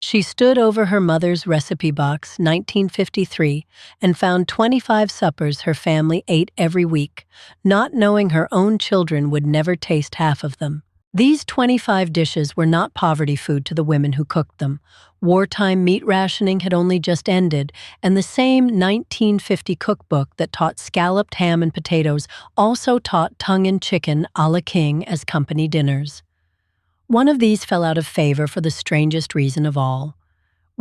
She stood over her mother's recipe box, 1953, and found 25 suppers her family ate every week, not knowing her own children would never taste half of them. These 25 dishes were not poverty food to the women who cooked them. Wartime meat rationing had only just ended, and the same 1950 cookbook that taught scalloped ham and potatoes also taught tongue and chicken a la king as company dinners. One of these fell out of favor for the strangest reason of all.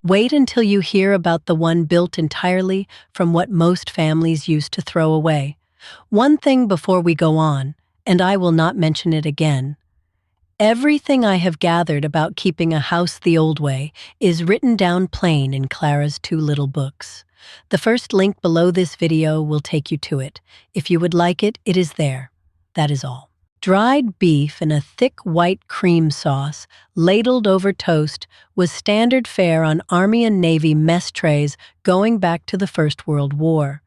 Wait until you hear about the one built entirely from what most families used to throw away. One thing before we go on, and I will not mention it again. Everything I have gathered about keeping a house the old way is written down plain in Clara's 2 little books. The first link below this video will take you to it. If you would like it, it is there. That is all. Dried beef in a thick white cream sauce, ladled over toast, was standard fare on Army and Navy mess trays going back to the First World War.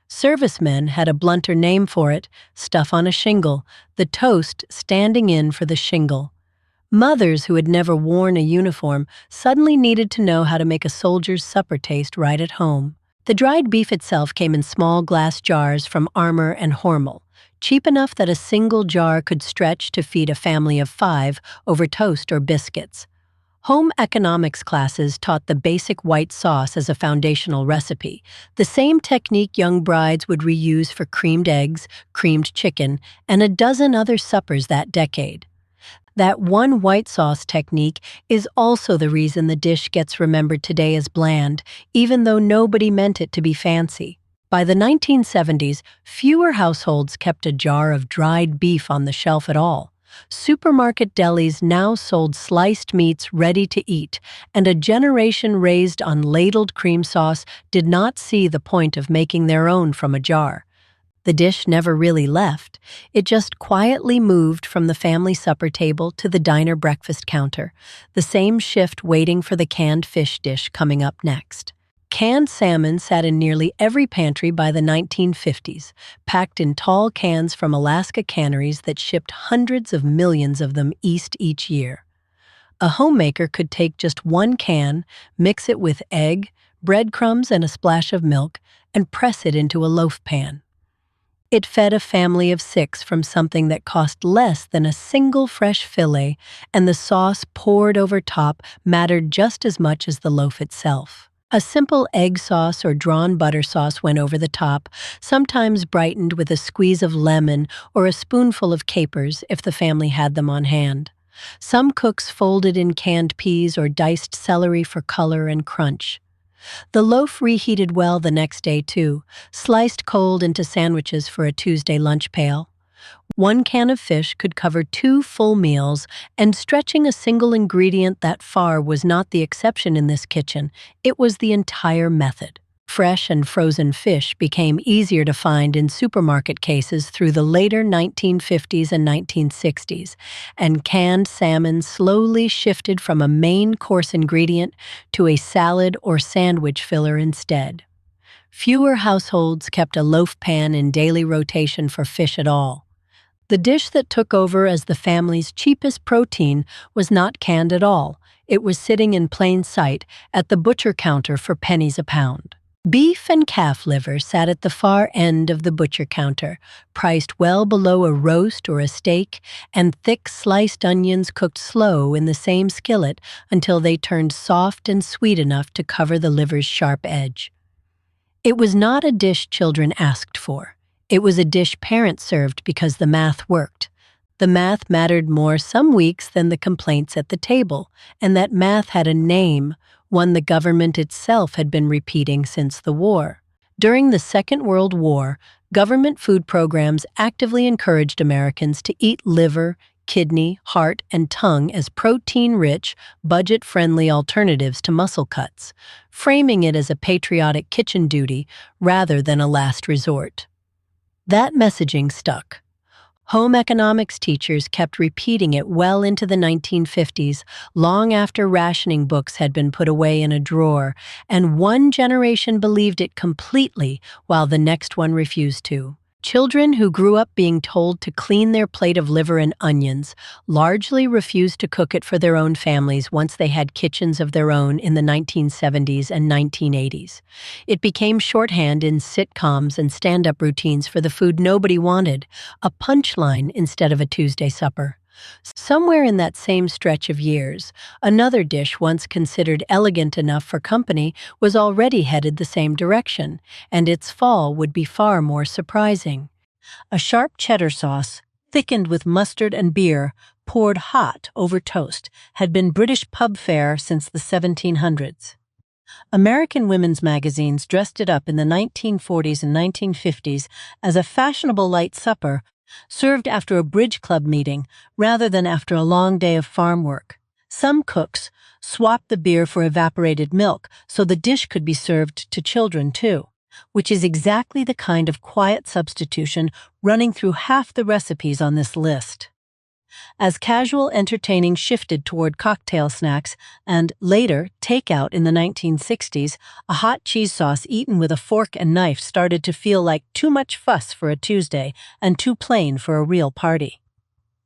Servicemen had a blunter name for it, stuff on a shingle, the toast standing in for the shingle. Mothers who had never worn a uniform suddenly needed to know how to make a soldier's supper taste right at home. The dried beef itself came in small glass jars from Armour and Hormel, cheap enough that a single jar could stretch to feed a family of 5 over toast or biscuits. Home economics classes taught the basic white sauce as a foundational recipe, the same technique young brides would reuse for creamed eggs, creamed chicken, and a dozen other suppers that decade. That one white sauce technique is also the reason the dish gets remembered today as bland, even though nobody meant it to be fancy. By the 1970s, fewer households kept a jar of dried beef on the shelf at all. Supermarket delis now sold sliced meats ready to eat, and a generation raised on ladled cream sauce did not see the point of making their own from a jar. The dish never really left. It just quietly moved from the family supper table to the diner breakfast counter, the same shift waiting for the canned fish dish coming up next. Canned salmon sat in nearly every pantry by the 1950s, packed in tall cans from Alaska canneries that shipped hundreds of millions of them east each year. A homemaker could take just one can, mix it with egg, breadcrumbs, and a splash of milk, and press it into a loaf pan. It fed a family of 6 from something that cost less than a single fresh fillet, and the sauce poured over top mattered just as much as the loaf itself. A simple egg sauce or drawn butter sauce went over the top, sometimes brightened with a squeeze of lemon or a spoonful of capers if the family had them on hand. Some cooks folded in canned peas or diced celery for color and crunch. The loaf reheated well the next day, too, sliced cold into sandwiches for a Tuesday lunch pail. One can of fish could cover 2 full meals, and stretching a single ingredient that far was not the exception in this kitchen. It was the entire method. Fresh and frozen fish became easier to find in supermarket cases through the later 1950s and 1960s, and canned salmon slowly shifted from a main course ingredient to a salad or sandwich filler instead. Fewer households kept a loaf pan in daily rotation for fish at all. The dish that took over as the family's cheapest protein was not canned at all. It was sitting in plain sight at the butcher counter for pennies a pound. Beef and calf liver sat at the far end of the butcher counter, priced well below a roast or a steak, and thick sliced onions cooked slow in the same skillet until they turned soft and sweet enough to cover the liver's sharp edge. It was not a dish children asked for. It was a dish parents served because the math worked. The math mattered more some weeks than the complaints at the table, and that math had a name, one the government itself had been repeating since the war. During the Second World War, government food programs actively encouraged Americans to eat liver, kidney, heart, and tongue as protein-rich, budget-friendly alternatives to muscle cuts, framing it as a patriotic kitchen duty rather than a last resort. That messaging stuck. Home economics teachers kept repeating it well into the 1950s, long after rationing books had been put away in a drawer, and one generation believed it completely while the next one refused to. Children who grew up being told to clean their plate of liver and onions largely refused to cook it for their own families once they had kitchens of their own in the 1970s and 1980s. It became shorthand in sitcoms and stand-up routines for the food nobody wanted, a punchline instead of a Tuesday supper. Somewhere in that same stretch of years, another dish once considered elegant enough for company was already headed the same direction, and its fall would be far more surprising. A sharp cheddar sauce, thickened with mustard and beer, poured hot over toast, had been British pub fare since the 1700s. American women's magazines dressed it up in the 1940s and 1950s as a fashionable light supper served after a bridge club meeting rather than after a long day of farm work. Some cooks swapped the beer for evaporated milk so the dish could be served to children too, which is exactly the kind of quiet substitution running through half the recipes on this list. As casual entertaining shifted toward cocktail snacks and, later, takeout in the 1960s, a hot cheese sauce eaten with a fork and knife started to feel like too much fuss for a Tuesday and too plain for a real party.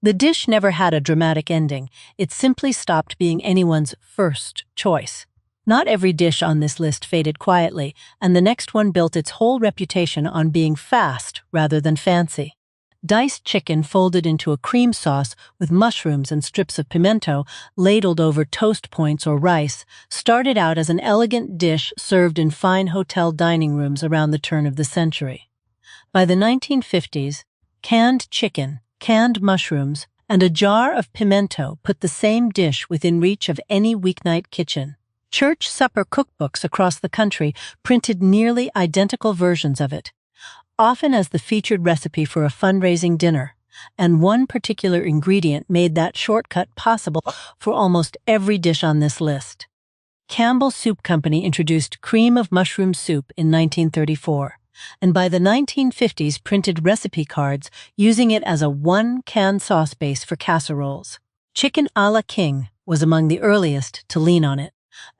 The dish never had a dramatic ending. It simply stopped being anyone's first choice. Not every dish on this list faded quietly, and the next one built its whole reputation on being fast rather than fancy. Diced chicken folded into a cream sauce with mushrooms and strips of pimento ladled over toast points or rice started out as an elegant dish served in fine hotel dining rooms around the turn of the century. By the 1950s, canned chicken, canned mushrooms, and a jar of pimento put the same dish within reach of any weeknight kitchen. Church supper cookbooks across the country printed nearly identical versions of it, often as the featured recipe for a fundraising dinner, and one particular ingredient made that shortcut possible for almost every dish on this list. Campbell's Soup Company introduced cream of mushroom soup in 1934, and by the 1950s printed recipe cards using it as a one-can sauce base for casseroles. Chicken a la king was among the earliest to lean on it.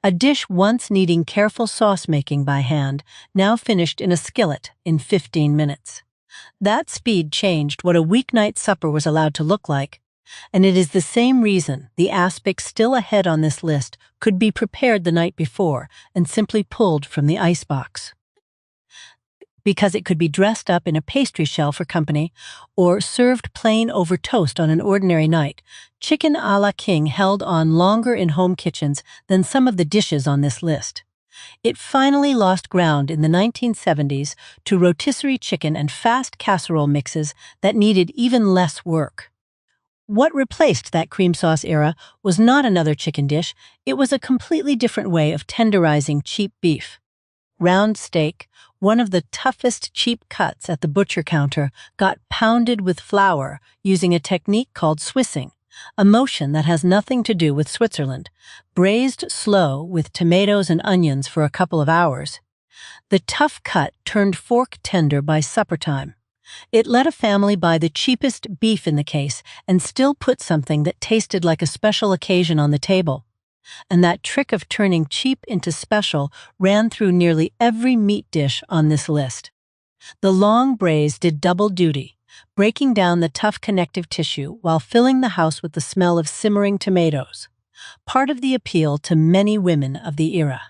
A dish once needing careful sauce making by hand, now finished in a skillet in 15 minutes. That speed changed what a weeknight supper was allowed to look like, and it is the same reason the aspic still ahead on this list could be prepared the night before and simply pulled from the icebox. Because it could be dressed up in a pastry shell for company or served plain over toast on an ordinary night, chicken a la king held on longer in home kitchens than some of the dishes on this list. It finally lost ground in the 1970s to rotisserie chicken and fast casserole mixes that needed even less work. What replaced that cream sauce era was not another chicken dish, it was a completely different way of tenderizing cheap beef. Round steak, one of the toughest cheap cuts at the butcher counter, got pounded with flour using a technique called Swissing, a motion that has nothing to do with Switzerland, braised slow with tomatoes and onions for a couple of hours. The tough cut turned fork tender by supper time. It let a family buy the cheapest beef in the case and still put something that tasted like a special occasion on the table. And that trick of turning cheap into special ran through nearly every meat dish on this list. The long braise did double duty, breaking down the tough connective tissue while filling the house with the smell of simmering tomatoes, part of the appeal to many women of the era.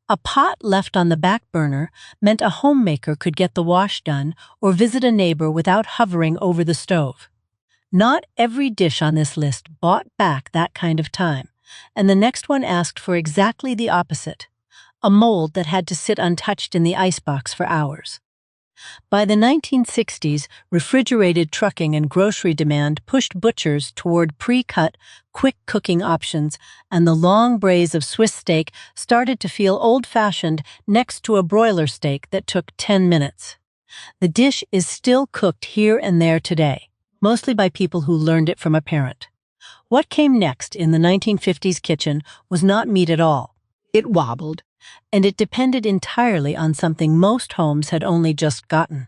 A pot left on the back burner meant a homemaker could get the wash done or visit a neighbor without hovering over the stove. Not every dish on this list bought back that kind of time, and the next one asked for exactly the opposite, a mold that had to sit untouched in the icebox for hours. By the 1960s, refrigerated trucking and grocery demand pushed butchers toward pre-cut, quick-cooking options, and the long braise of Swiss steak started to feel old-fashioned next to a broiler steak that took 10 minutes. The dish is still cooked here and there today, mostly by people who learned it from a parent. What came next in the 1950s kitchen was not meat at all. It wobbled, and it depended entirely on something most homes had only just gotten.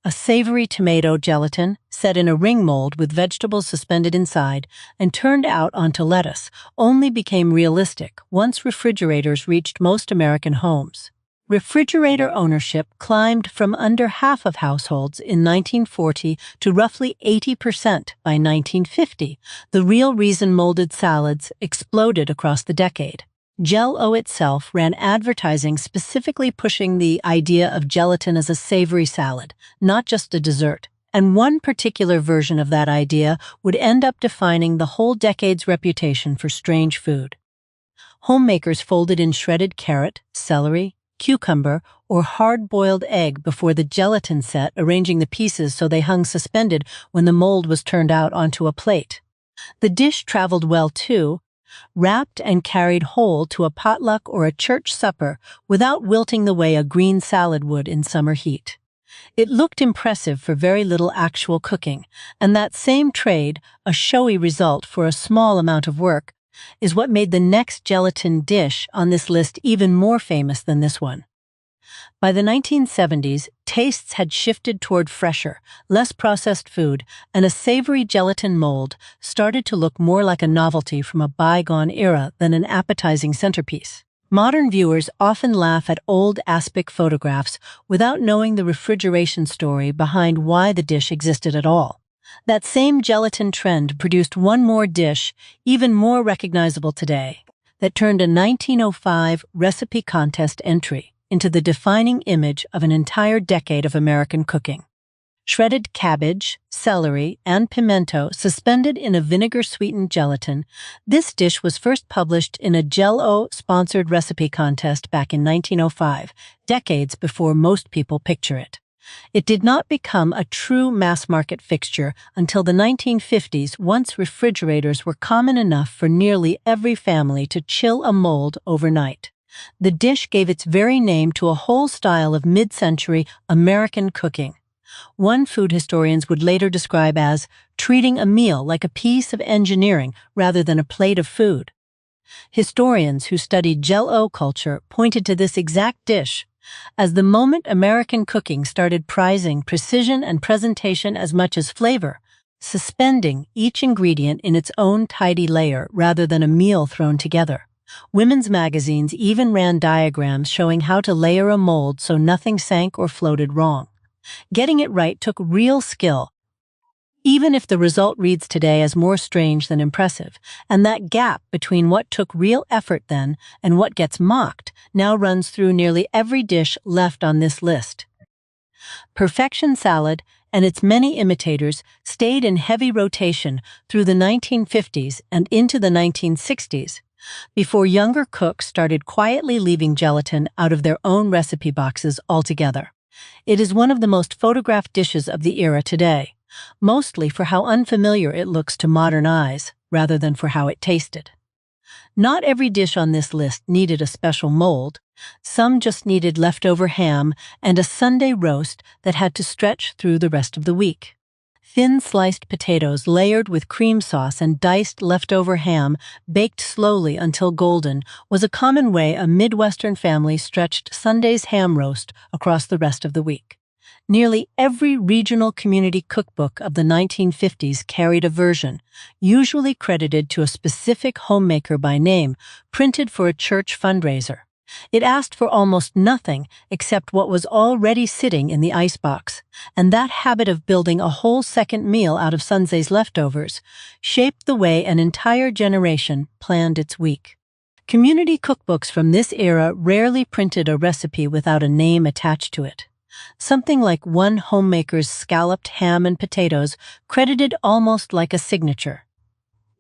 A savory tomato gelatin set in a ring mold with vegetables suspended inside and turned out onto lettuce only became realistic once refrigerators reached most American homes. Refrigerator ownership climbed from under half of households in 1940 to roughly 80% by 1950. The real reason molded salads exploded across the decade. Jell-O itself ran advertising specifically pushing the idea of gelatin as a savory salad, not just a dessert. And one particular version of that idea would end up defining the whole decade's reputation for strange food. Homemakers folded in shredded carrot, celery, cucumber, or hard-boiled egg before the gelatin set, arranging the pieces so they hung suspended when the mold was turned out onto a plate. The dish traveled well, too, wrapped and carried whole to a potluck or a church supper without wilting the way a green salad would in summer heat. It looked impressive for very little actual cooking, and that same trade, a showy result for a small amount of work, is what made the next gelatin dish on this list even more famous than this one. By the 1970s, tastes had shifted toward fresher, less processed food, and a savory gelatin mold started to look more like a novelty from a bygone era than an appetizing centerpiece. Modern viewers often laugh at old aspic photographs without knowing the refrigeration story behind why the dish existed at all. That same gelatin trend produced one more dish, even more recognizable today, that turned a 1905 recipe contest entry into the defining image of an entire decade of American cooking. Shredded cabbage, celery, and pimento suspended in a vinegar-sweetened gelatin, this dish was first published in a Jell-O-sponsored recipe contest back in 1905, decades before most people picture it. It did not become a true mass-market fixture until the 1950s, once refrigerators were common enough for nearly every family to chill a mold overnight. The dish gave its very name to a whole style of mid-century American cooking. One food historians would later describe as treating a meal like a piece of engineering rather than a plate of food. Historians who studied Jell-O culture pointed to this exact dish as the moment American cooking started prizing precision and presentation as much as flavor, suspending each ingredient in its own tidy layer rather than a meal thrown together. Women's magazines even ran diagrams showing how to layer a mold so nothing sank or floated wrong. Getting it right took real skill, even if the result reads today as more strange than impressive, and that gap between what took real effort then and what gets mocked now runs through nearly every dish left on this list. Perfection salad and its many imitators stayed in heavy rotation through the 1950s and into the 1960s, before younger cooks started quietly leaving gelatin out of their own recipe boxes altogether. It is one of the most photographed dishes of the era today, mostly for how unfamiliar it looks to modern eyes, rather than for how it tasted. Not every dish on this list needed a special mold. Some just needed leftover ham and a Sunday roast that had to stretch through the rest of the week. Thin sliced potatoes layered with cream sauce and diced leftover ham, baked slowly until golden, was a common way a Midwestern family stretched Sunday's ham roast across the rest of the week. Nearly every regional community cookbook of the 1950s carried a version, usually credited to a specific homemaker by name, printed for a church fundraiser. It asked for almost nothing except what was already sitting in the icebox, and that habit of building a whole second meal out of Sunday's leftovers shaped the way an entire generation planned its week. Community cookbooks from this era rarely printed a recipe without a name attached to it. Something like one homemaker's scalloped ham and potatoes credited almost like a signature.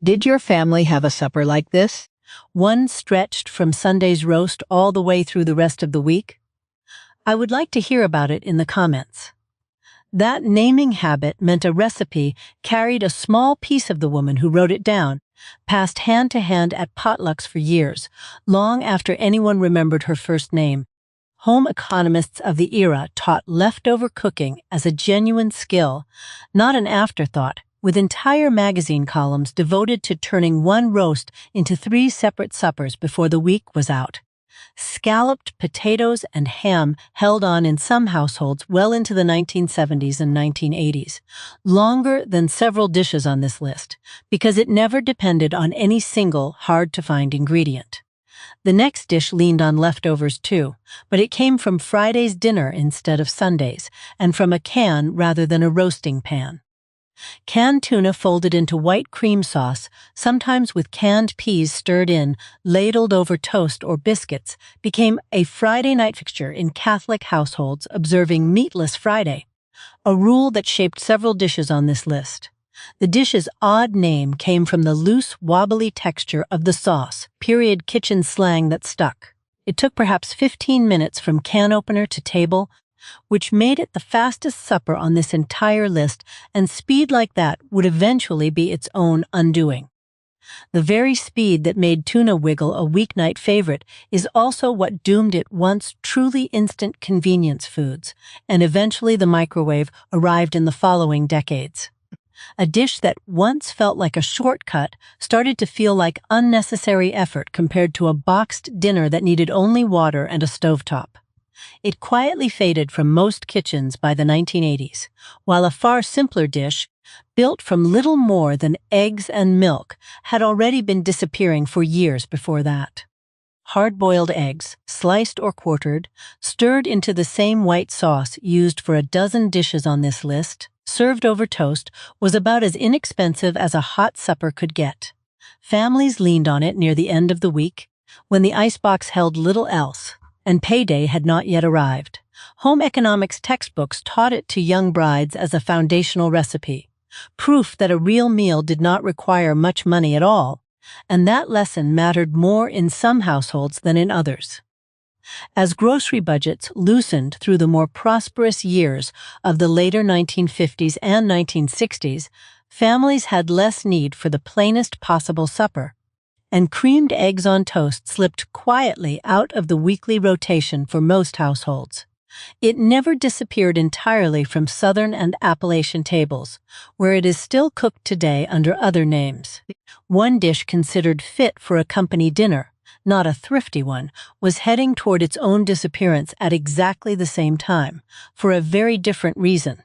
"Did your family have a supper like this?" One stretched from Sunday's roast all the way through the rest of the week. I would like to hear about it in the comments. That naming habit meant a recipe carried a small piece of the woman who wrote it down, passed hand to hand at potlucks for years, long after anyone remembered her first name. Home economists of the era taught leftover cooking as a genuine skill, not an afterthought, with entire magazine columns devoted to turning one roast into 3 separate suppers before the week was out. Scalloped potatoes and ham held on in some households well into the 1970s and 1980s, longer than several dishes on this list, because it never depended on any single hard-to-find ingredient. The next dish leaned on leftovers too, but it came from Friday's dinner instead of Sunday's, and from a can rather than a roasting pan. Canned tuna folded into white cream sauce, sometimes with canned peas stirred in, ladled over toast or biscuits, became a Friday night fixture in Catholic households observing Meatless Friday, a rule that shaped several dishes on this list. The dish's odd name came from the loose, wobbly texture of the sauce, period kitchen slang that stuck. It took perhaps 15 minutes from can opener to table, which made it the fastest supper on this entire list, and speed like that would eventually be its own undoing. The very speed that made tuna wiggle a weeknight favorite is also what doomed it once truly instant convenience foods, and eventually the microwave arrived in the following decades. A dish that once felt like a shortcut started to feel like unnecessary effort compared to a boxed dinner that needed only water and a stovetop. It quietly faded from most kitchens by the 1980s, while a far simpler dish, built from little more than eggs and milk, had already been disappearing for years before that. Hard-boiled eggs, sliced or quartered, stirred into the same white sauce used for a dozen dishes on this list, served over toast, was about as inexpensive as a hot supper could get. Families leaned on it near the end of the week, when the icebox held little else, and payday had not yet arrived. Home economics textbooks taught it to young brides as a foundational recipe, proof that a real meal did not require much money at all, and that lesson mattered more in some households than in others. As grocery budgets loosened through the more prosperous years of the later 1950s and 1960s, families had less need for the plainest possible supper, and creamed eggs on toast slipped quietly out of the weekly rotation for most households. It never disappeared entirely from Southern and Appalachian tables, where it is still cooked today under other names. One dish considered fit for a company dinner, not a thrifty one, was heading toward its own disappearance at exactly the same time, for a very different reason.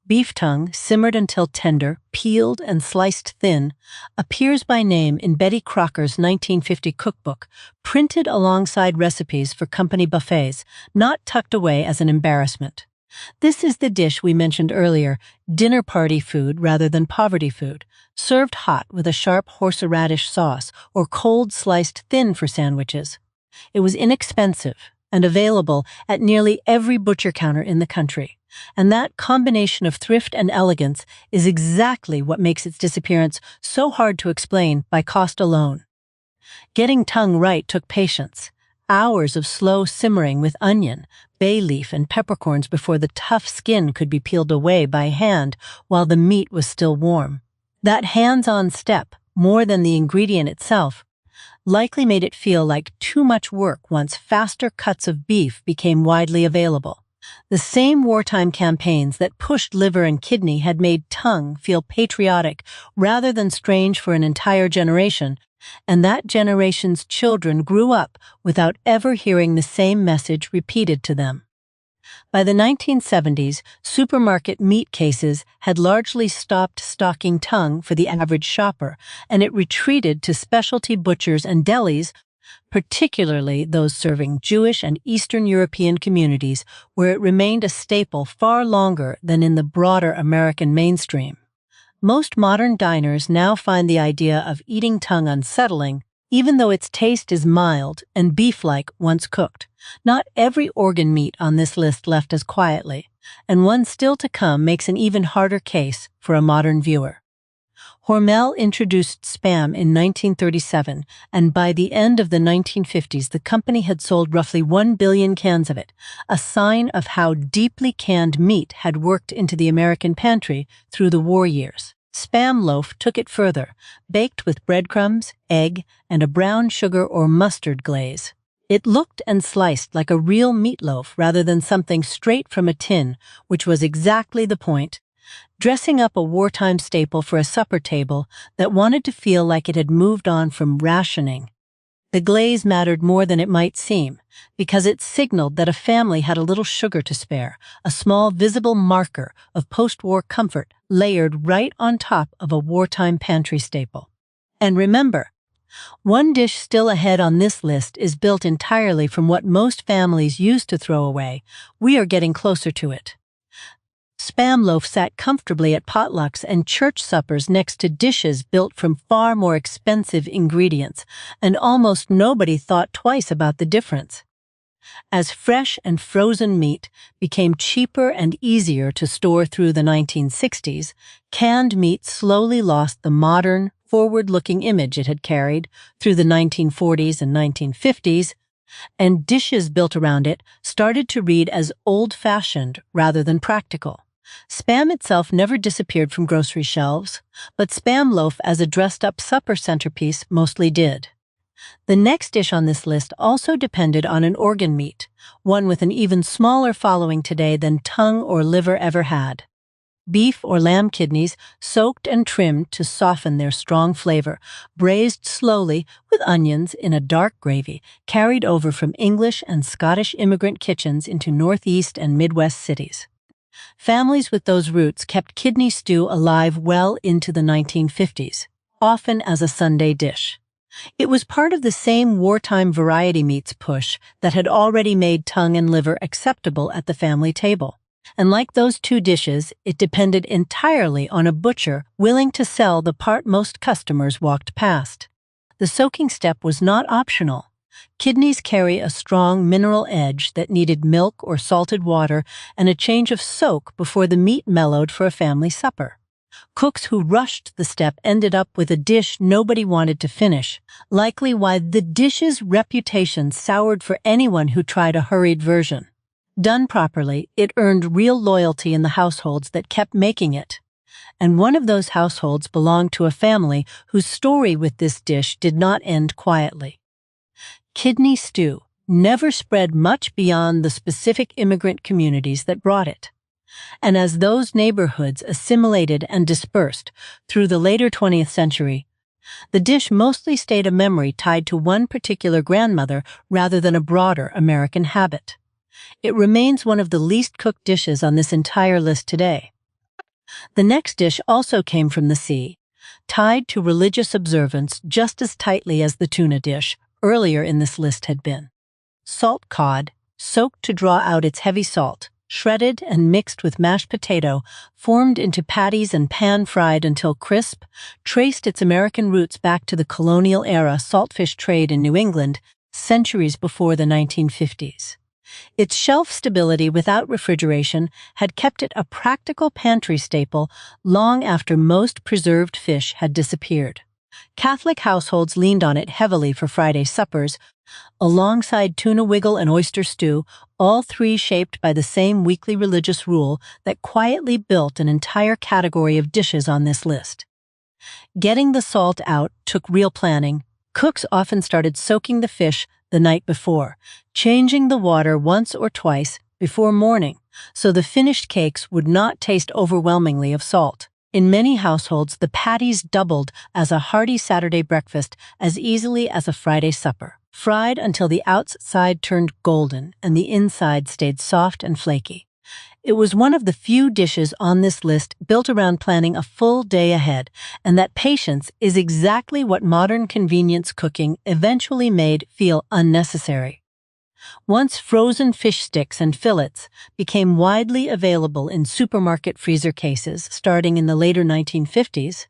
Beef tongue, simmered until tender, peeled and sliced thin, appears by name in Betty Crocker's 1950 cookbook, printed alongside recipes for company buffets, not tucked away as an embarrassment. This is the dish we mentioned earlier, dinner party food rather than poverty food, served hot with a sharp horseradish sauce or cold sliced thin for sandwiches. It was inexpensive and available at nearly every butcher counter in the country, and that combination of thrift and elegance is exactly what makes its disappearance so hard to explain by cost alone. Getting tongue right took patience, hours of slow simmering with onion, bay leaf, and peppercorns before the tough skin could be peeled away by hand while the meat was still warm. That hands-on step, more than the ingredient itself, likely made it feel like too much work once faster cuts of beef became widely available. The same wartime campaigns that pushed liver and kidney had made tongue feel patriotic rather than strange for an entire generation, and that generation's children grew up without ever hearing the same message repeated to them. By the 1970s, supermarket meat cases had largely stopped stocking tongue for the average shopper, and it retreated to specialty butchers and delis, particularly those serving Jewish and Eastern European communities, where it remained a staple far longer than in the broader American mainstream. Most modern diners now find the idea of eating tongue unsettling, even though its taste is mild and beef-like once cooked. Not every organ meat on this list left as quietly, and one still to come makes an even harder case for a modern viewer. Hormel introduced Spam in 1937, and by the end of the 1950s, the company had sold roughly 1 billion cans of it, a sign of how deeply canned meat had worked into the American pantry through the war years. Spam loaf took it further, baked with breadcrumbs, egg, and a brown sugar or mustard glaze. It looked and sliced like a real meatloaf rather than something straight from a tin, which was exactly the point. Dressing up a wartime staple for a supper table that wanted to feel like it had moved on from rationing. The glaze mattered more than it might seem, because it signaled that a family had a little sugar to spare, a small visible marker of post-war comfort layered right on top of a wartime pantry staple. And remember, One dish still ahead on this list is built entirely from what most families used to throw away. We are getting closer to it. Spam loaf sat comfortably at potlucks and church suppers next to dishes built from far more expensive ingredients, and almost nobody thought twice about the difference. As fresh and frozen meat became cheaper and easier to store through the 1960s, canned meat slowly lost the modern, forward-looking image it had carried through the 1940s and 1950s, and dishes built around it started to read as old-fashioned rather than practical. Spam itself never disappeared from grocery shelves, but Spam loaf as a dressed-up supper centerpiece mostly did. The next dish on this list also depended on an organ meat, one with an even smaller following today than tongue or liver ever had. Beef or lamb kidneys soaked and trimmed to soften their strong flavor, braised slowly with onions in a dark gravy, carried over from English and Scottish immigrant kitchens into Northeast and Midwest cities. Families with those roots kept kidney stew alive well into the 1950s, often as a Sunday dish. It was part of the same wartime variety meats push that had already made tongue and liver acceptable at the family table. And like those two dishes, it depended entirely on a butcher willing to sell the part most customers walked past. The soaking step was not optional. Kidneys carry a strong mineral edge that needed milk or salted water and a change of soak before the meat mellowed for a family supper. Cooks who rushed the step ended up with a dish nobody wanted to finish, likely why the dish's reputation soured for anyone who tried a hurried version. Done properly, it earned real loyalty in the households that kept making it. And one of those households belonged to a family whose story with this dish did not end quietly. Kidney stew never spread much beyond the specific immigrant communities that brought it. And as those neighborhoods assimilated and dispersed through the later 20th century, the dish mostly stayed a memory tied to one particular grandmother rather than a broader American habit. It remains one of the least cooked dishes on this entire list today. The next dish also came from the sea, tied to religious observance just as tightly as the tuna dish earlier in this list had been. Salt cod, soaked to draw out its heavy salt, shredded and mixed with mashed potato, formed into patties and pan-fried until crisp, traced its American roots back to the colonial-era saltfish trade in New England centuries before the 1950s. Its shelf stability without refrigeration had kept it a practical pantry staple long after most preserved fish had disappeared. Catholic households leaned on it heavily for Friday suppers, alongside tuna wiggle and oyster stew, all three shaped by the same weekly religious rule that quietly built an entire category of dishes on this list. Getting the salt out took real planning. Cooks often started soaking the fish the night before, changing the water once or twice before morning, so the finished cakes would not taste overwhelmingly of salt. In many households, the patties doubled as a hearty Saturday breakfast as easily as a Friday supper, fried until the outside turned golden and the inside stayed soft and flaky. It was one of the few dishes on this list built around planning a full day ahead, and that patience is exactly what modern convenience cooking eventually made feel unnecessary. Once frozen fish sticks and fillets became widely available in supermarket freezer cases starting in the later 1950s,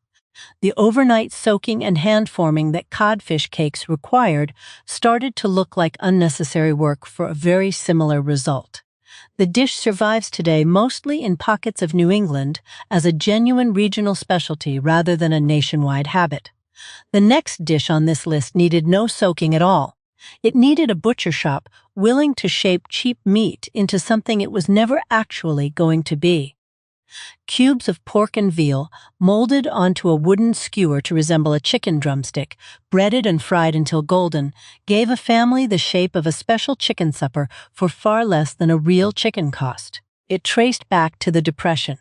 the overnight soaking and hand-forming that codfish cakes required started to look like unnecessary work for a very similar result. The dish survives today mostly in pockets of New England as a genuine regional specialty rather than a nationwide habit. The next dish on this list needed no soaking at all. It needed a butcher shop willing to shape cheap meat into something it was never actually going to be. Cubes of pork and veal, molded onto a wooden skewer to resemble a chicken drumstick, breaded and fried until golden, gave a family the shape of a special chicken supper for far less than a real chicken cost. It traced back to the Depression,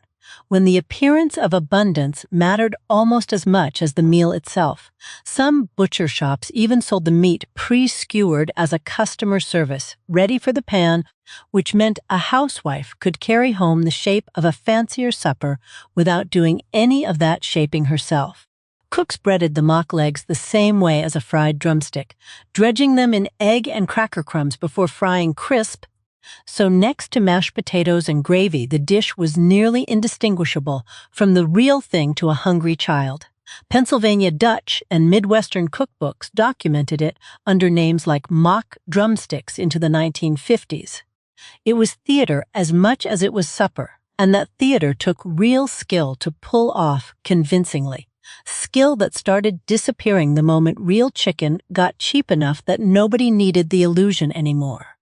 when the appearance of abundance mattered almost as much as the meal itself. Some butcher shops even sold the meat pre-skewered as a customer service, ready for the pan, which meant a housewife could carry home the shape of a fancier supper without doing any of that shaping herself. Cooks breaded the mock legs the same way as a fried drumstick, dredging them in egg and cracker crumbs before frying crisp. So next to mashed potatoes and gravy, the dish was nearly indistinguishable from the real thing to a hungry child. Pennsylvania Dutch and Midwestern cookbooks documented it under names like mock drumsticks into the 1950s. It was theater as much as it was supper, and that theater took real skill to pull off convincingly. Skill that started disappearing the moment real chicken got cheap enough that nobody needed the illusion anymore.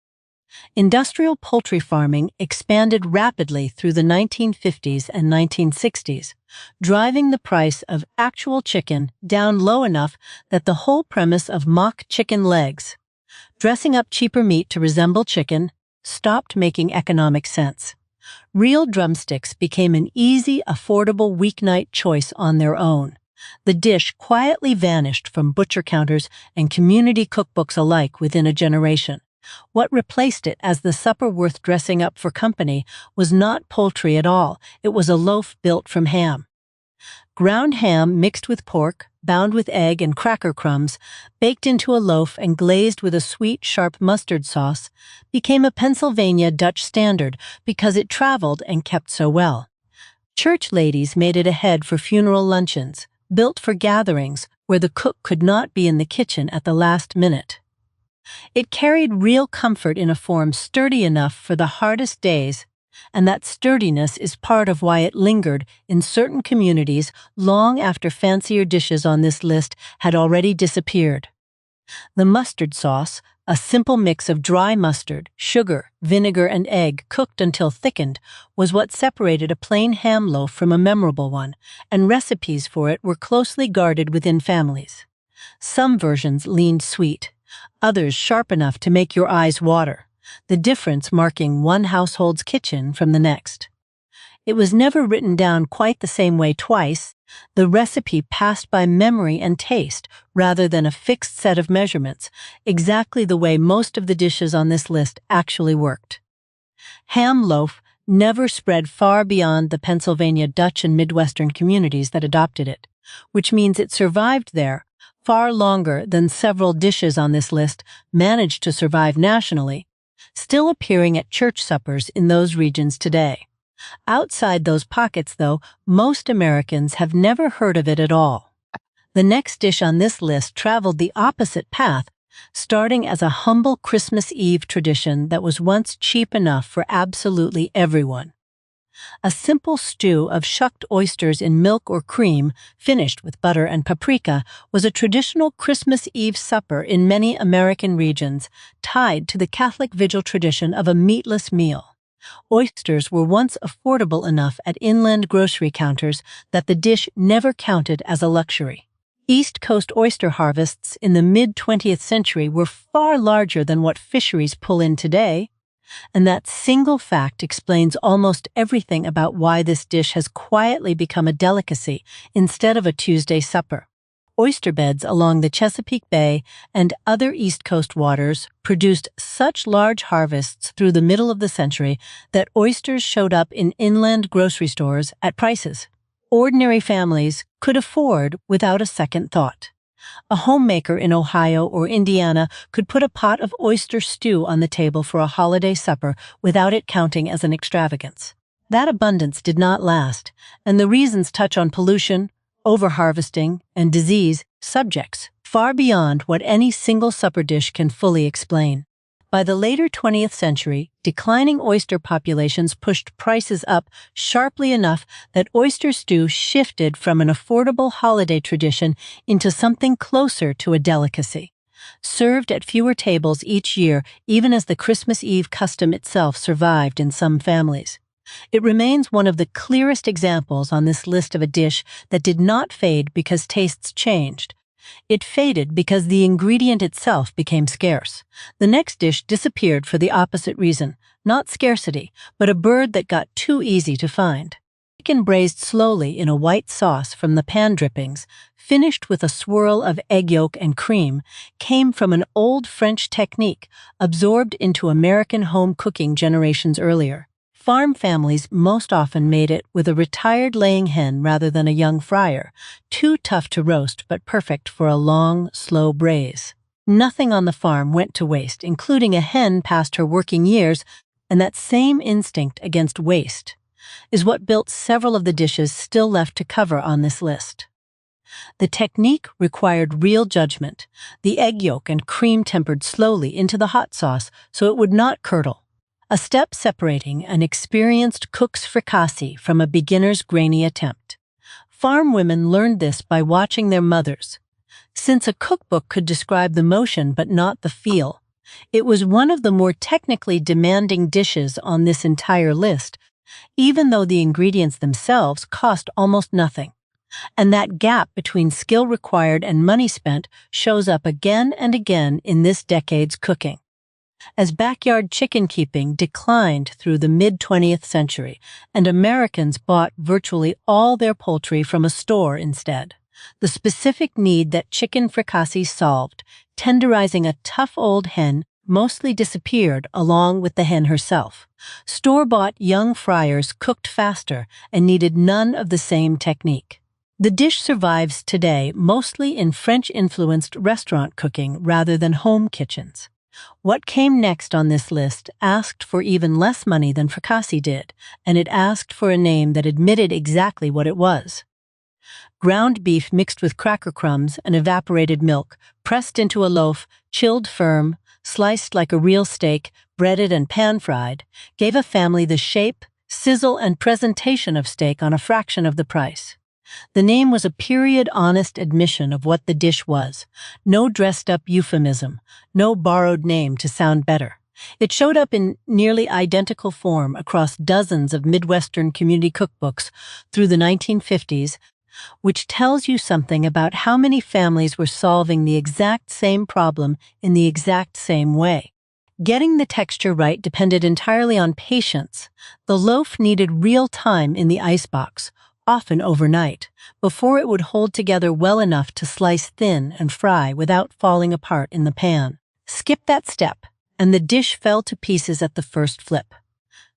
Industrial poultry farming expanded rapidly through the 1950s and 1960s, driving the price of actual chicken down low enough that the whole premise of mock chicken legs, dressing up cheaper meat to resemble chicken, stopped making economic sense. Real drumsticks became an easy, affordable weeknight choice on their own. The dish quietly vanished from butcher counters and community cookbooks alike within a generation. What replaced it as the supper worth dressing up for company was not poultry at all. It was a loaf built from ham. Ground ham mixed with pork, bound with egg and cracker crumbs, baked into a loaf and glazed with a sweet, sharp mustard sauce, became a Pennsylvania Dutch standard because it traveled and kept so well. Church ladies made it ahead for funeral luncheons, built for gatherings where the cook could not be in the kitchen at the last minute. It carried real comfort in a form sturdy enough for the hardest days, and that sturdiness is part of why it lingered in certain communities long after fancier dishes on this list had already disappeared. The mustard sauce, a simple mix of dry mustard, sugar, vinegar, and egg cooked until thickened, was what separated a plain ham loaf from a memorable one, and recipes for it were closely guarded within families. Some versions leaned sweet, others sharp enough to make your eyes water, the difference marking one household's kitchen from the next. It was never written down quite the same way twice, the recipe passed by memory and taste rather than a fixed set of measurements, exactly the way most of the dishes on this list actually worked. Ham loaf never spread far beyond the Pennsylvania Dutch and Midwestern communities that adopted it, which means it survived there far longer than several dishes on this list managed to survive nationally, still appearing at church suppers in those regions today. Outside those pockets, though, most Americans have never heard of it at all. The next dish on this list traveled the opposite path, starting as a humble Christmas Eve tradition that was once cheap enough for absolutely everyone. A simple stew of shucked oysters in milk or cream, finished with butter and paprika, was a traditional Christmas Eve supper in many American regions, tied to the Catholic vigil tradition of a meatless meal. Oysters were once affordable enough at inland grocery counters that the dish never counted as a luxury. East Coast oyster harvests in the mid-20th century were far larger than what fisheries pull in today, and that single fact explains almost everything about why this dish has quietly become a delicacy instead of a Tuesday supper. Oyster beds along the Chesapeake Bay and other East Coast waters produced such large harvests through the middle of the century that oysters showed up in inland grocery stores at prices ordinary families could afford without a second thought. A homemaker in Ohio or Indiana could put a pot of oyster stew on the table for a holiday supper without it counting as an extravagance. That abundance did not last, and the reasons touch on pollution, overharvesting, and disease subjects far beyond what any single supper dish can fully explain. By the later 20th century, declining oyster populations pushed prices up sharply enough that oyster stew shifted from an affordable holiday tradition into something closer to a delicacy. Served at fewer tables each year, even as the Christmas Eve custom itself survived in some families. It remains one of the clearest examples on this list of a dish that did not fade because tastes changed. It faded because the ingredient itself became scarce. The next dish disappeared for the opposite reason, not scarcity, but a bird that got too easy to find. Chicken braised slowly in a white sauce from the pan drippings, finished with a swirl of egg yolk and cream, came from an old French technique absorbed into American home cooking generations earlier. Farm families most often made it with a retired laying hen rather than a young fryer, too tough to roast but perfect for a long, slow braise. Nothing on the farm went to waste, including a hen past her working years, and that same instinct against waste is what built several of the dishes still left to cover on this list. The technique required real judgment, the egg yolk and cream tempered slowly into the hot sauce so it would not curdle, a step separating an experienced cook's fricassee from a beginner's grainy attempt. Farm women learned this by watching their mothers. Since a cookbook could describe the motion but not the feel, it was one of the more technically demanding dishes on this entire list, even though the ingredients themselves cost almost nothing. And that gap between skill required and money spent shows up again and again in this decade's cooking. As backyard chicken keeping declined through the mid-20th century, and Americans bought virtually all their poultry from a store instead, the specific need that chicken fricassee solved, tenderizing a tough old hen, mostly disappeared along with the hen herself. Store-bought young fryers cooked faster and needed none of the same technique. The dish survives today mostly in French-influenced restaurant cooking rather than home kitchens. What came next on this list asked for even less money than fricassee did, and it asked for a name that admitted exactly what it was. Ground beef mixed with cracker crumbs and evaporated milk, pressed into a loaf, chilled firm, sliced like a real steak, breaded and pan-fried, gave a family the shape, sizzle, and presentation of steak on a fraction of the price. The name was a period-honest admission of what the dish was. No dressed-up euphemism, no borrowed name to sound better. It showed up in nearly identical form across dozens of Midwestern community cookbooks through the 1950s, which tells you something about how many families were solving the exact same problem in the exact same way. Getting the texture right depended entirely on patience. The loaf needed real time in the icebox, often overnight, before it would hold together well enough to slice thin and fry without falling apart in the pan. Skip that step, and the dish fell to pieces at the first flip.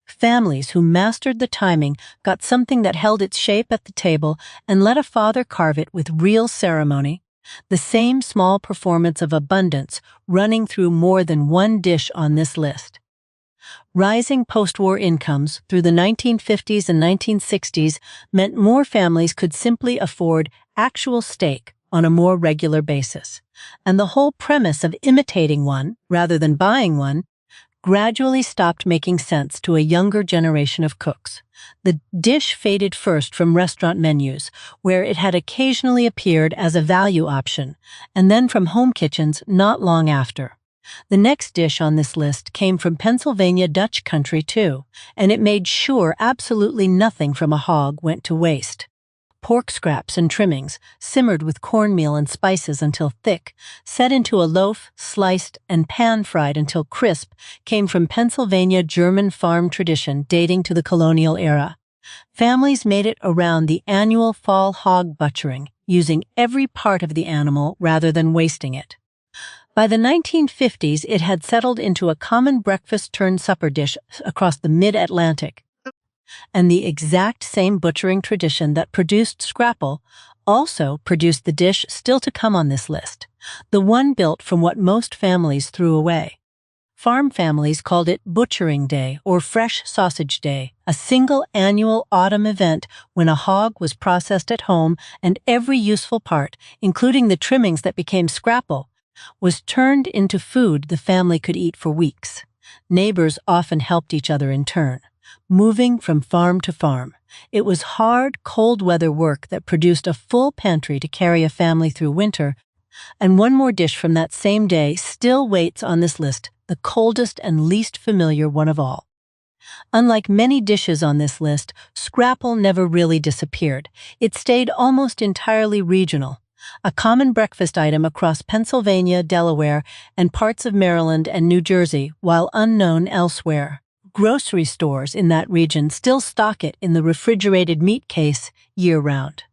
Families who mastered the timing got something that held its shape at the table and let a father carve it with real ceremony, the same small performance of abundance running through more than one dish on this list. Rising post-war incomes through the 1950s and 1960s meant more families could simply afford actual steak on a more regular basis, and the whole premise of imitating one, rather than buying one, gradually stopped making sense to a younger generation of cooks. The dish faded first from restaurant menus, where it had occasionally appeared as a value option, and then from home kitchens not long after. The next dish on this list came from Pennsylvania Dutch country too, and it made sure absolutely nothing from a hog went to waste. Pork scraps and trimmings, simmered with cornmeal and spices until thick, set into a loaf, sliced, and pan-fried until crisp, came from Pennsylvania German farm tradition dating to the colonial era. Families made it around the annual fall hog butchering, using every part of the animal rather than wasting it. By the 1950s, it had settled into a common breakfast-turned-supper dish across the mid-Atlantic, and the exact same butchering tradition that produced scrapple also produced the dish still to come on this list, the one built from what most families threw away. Farm families called it Butchering Day or Fresh Sausage Day, a single annual autumn event when a hog was processed at home and every useful part, including the trimmings that became scrapple, was turned into food the family could eat for weeks. Neighbors often helped each other in turn, moving from farm to farm. It was hard, cold-weather work that produced a full pantry to carry a family through winter, and one more dish from that same day still waits on this list, the coldest and least familiar one of all. Unlike many dishes on this list, scrapple never really disappeared. It stayed almost entirely regional, a common breakfast item across Pennsylvania, Delaware, and parts of Maryland and New Jersey, while unknown elsewhere. Grocery stores in that region still stock it in the refrigerated meat case year-round.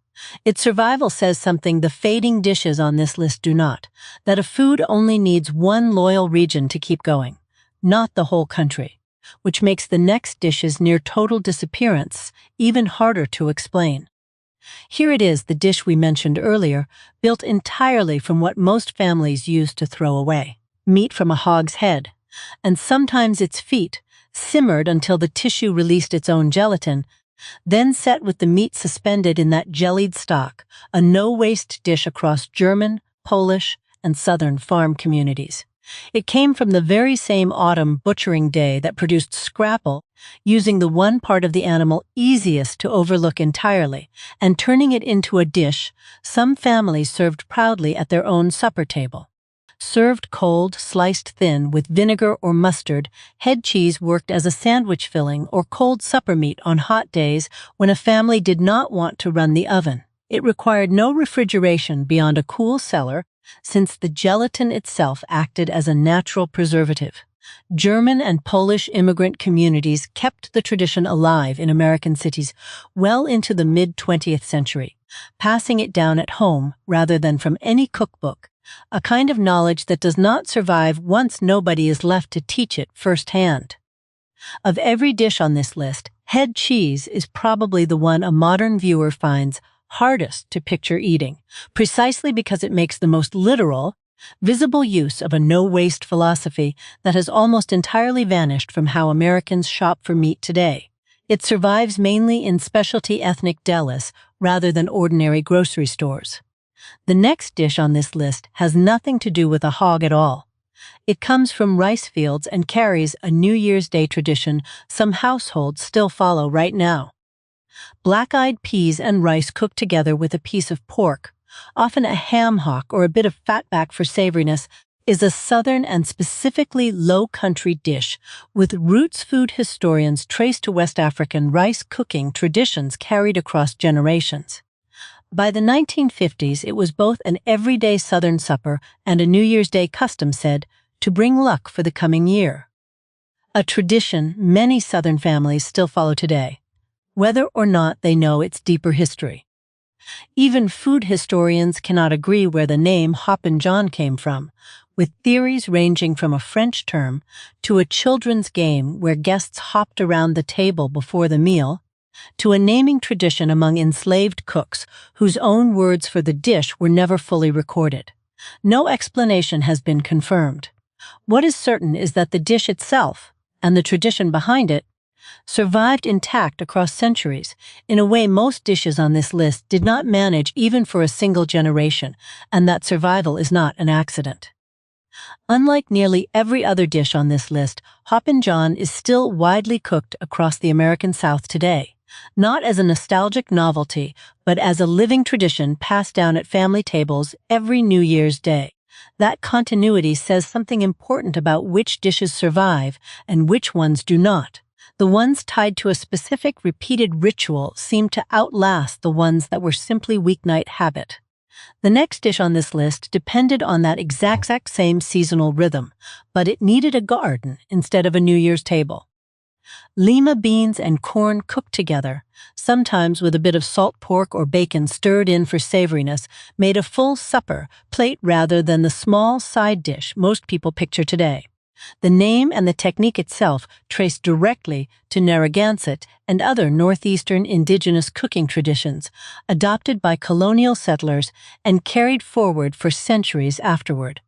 Its survival says something the fading dishes on this list do not, that a food only needs one loyal region to keep going, not the whole country. which makes the next dish's near total disappearance even harder to explain. Here it is, the dish we mentioned earlier, built entirely from what most families use to throw away: meat from a hog's head, and sometimes its feet, simmered until the tissue released its own gelatin, then set with the meat suspended in that jellied stock, a no-waste dish across German, Polish, and Southern farm communities. It came from the very same autumn butchering day that produced scrapple, using the one part of the animal easiest to overlook entirely, and turning it into a dish some families served proudly at their own supper table. Served cold, sliced thin with vinegar or mustard, head cheese worked as a sandwich filling or cold supper meat on hot days when a family did not want to run the oven. It required no refrigeration beyond a cool cellar, since the gelatin itself acted as a natural preservative. German and Polish immigrant communities kept the tradition alive in American cities well into the mid-20th century, passing it down at home rather than from any cookbook, a kind of knowledge that does not survive once nobody is left to teach it firsthand. Of every dish on this list, head cheese is probably the one a modern viewer finds hardest to picture eating, precisely because it makes the most literal, visible use of a no-waste philosophy that has almost entirely vanished from how Americans shop for meat today. It survives mainly in specialty ethnic delis rather than ordinary grocery stores. The next dish on this list has nothing to do with a hog at all. It comes from rice fields and carries a New Year's Day tradition some households still follow right now. Black-eyed peas and rice cooked together with a piece of pork, often a ham hock or a bit of fatback for savoriness, is a Southern and specifically low-country dish with roots food historians trace to West African rice cooking traditions carried across generations. By the 1950s, it was both an everyday Southern supper and a New Year's Day custom said to bring luck for the coming year. A tradition many Southern families still follow today, whether or not they know its deeper history. Even food historians cannot agree where the name Hoppin' John came from, with theories ranging from a French term to a children's game where guests hopped around the table before the meal, to a naming tradition among enslaved cooks whose own words for the dish were never fully recorded. No explanation has been confirmed. What is certain is that the dish itself, and the tradition behind it, survived intact across centuries in a way most dishes on this list did not manage even for a single generation, and that survival is not an accident. Unlike nearly every other dish on this list, Hoppin' John is still widely cooked across the American South today, not as a nostalgic novelty, but as a living tradition passed down at family tables every New Year's Day. That continuity says something important about which dishes survive and which ones do not. The ones tied to a specific repeated ritual seem to outlast the ones that were simply weeknight habit. The next dish on this list depended on that exact same seasonal rhythm, but it needed a garden instead of a New Year's table. Lima beans and corn cooked together, sometimes with a bit of salt pork or bacon stirred in for savoriness, made a full supper plate rather than the small side dish most people picture today. The name and the technique itself trace directly to Narragansett and other northeastern indigenous cooking traditions, adopted by colonial settlers and carried forward for centuries afterward.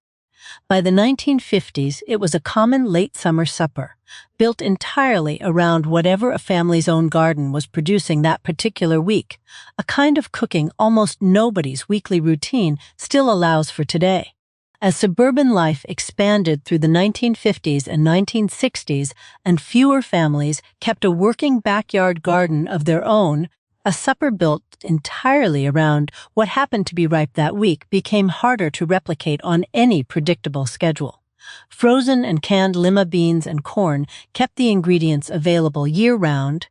By the 1950s, it was a common late summer supper, built entirely around whatever a family's own garden was producing that particular week, a kind of cooking almost nobody's weekly routine still allows for today. As suburban life expanded through the 1950s and 1960s and fewer families kept a working backyard garden of their own, a supper built entirely around what happened to be ripe that week became harder to replicate on any predictable schedule. Frozen and canned lima beans and corn kept the ingredients available year-round,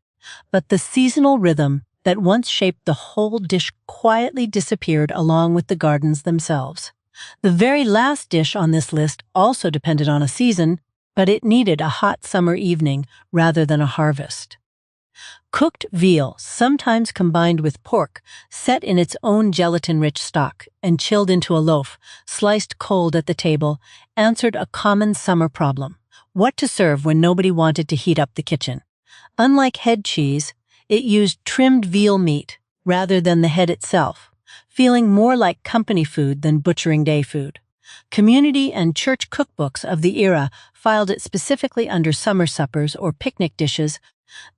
but the seasonal rhythm that once shaped the whole dish quietly disappeared along with the gardens themselves. The very last dish on this list also depended on a season, but it needed a hot summer evening rather than a harvest. Cooked veal, sometimes combined with pork, set in its own gelatin-rich stock and chilled into a loaf, sliced cold at the table, answered a common summer problem: What to serve when nobody wanted to heat up the kitchen. Unlike head cheese, it used trimmed veal meat rather than the head itself, feeling more like company food than butchering day food. Community and church cookbooks of the era filed it specifically under summer suppers or picnic dishes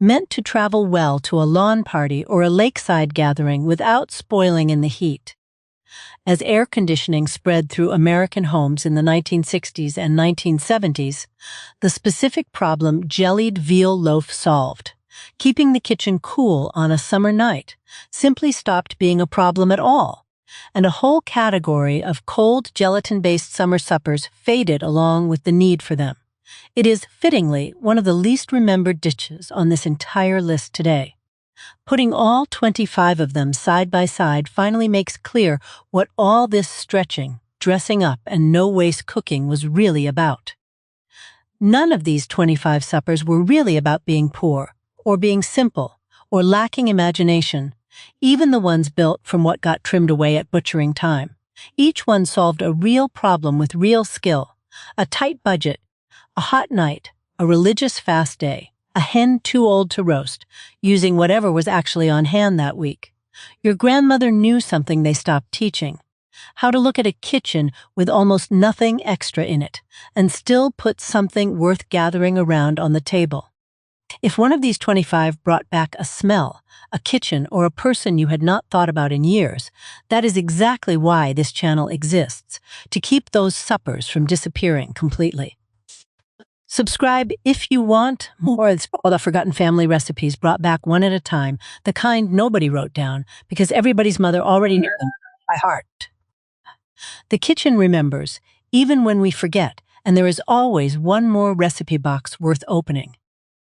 meant to travel well to a lawn party or a lakeside gathering without spoiling in the heat. As air conditioning spread through American homes in the 1960s and 1970s, the specific problem jellied veal loaf solved. Keeping the kitchen cool on a summer night simply stopped being a problem at all, and a whole category of cold gelatin-based summer suppers faded along with the need for them. It is, fittingly, one of the least remembered dishes on this entire list today. Putting all 25 of them side by side finally makes clear what all this stretching, dressing up, and no-waste cooking was really about. None of these 25 suppers were really about being poor, or being simple, or lacking imagination, even the ones built from what got trimmed away at butchering time. Each one solved a real problem with real skill: a tight budget, a hot night, a religious fast day, a hen too old to roast, using whatever was actually on hand that week. Your grandmother knew something they stopped teaching: how to look at a kitchen with almost nothing extra in it, and still put something worth gathering around on the table. If one of these 25 brought back a smell, a kitchen, or a person you had not thought about in years, that is exactly why this channel exists, to keep those suppers from disappearing completely. Subscribe if you want more of all the forgotten family recipes brought back one at a time, the kind nobody wrote down because everybody's mother already knew them by heart. The kitchen remembers, even when we forget, and there is always one more recipe box worth opening.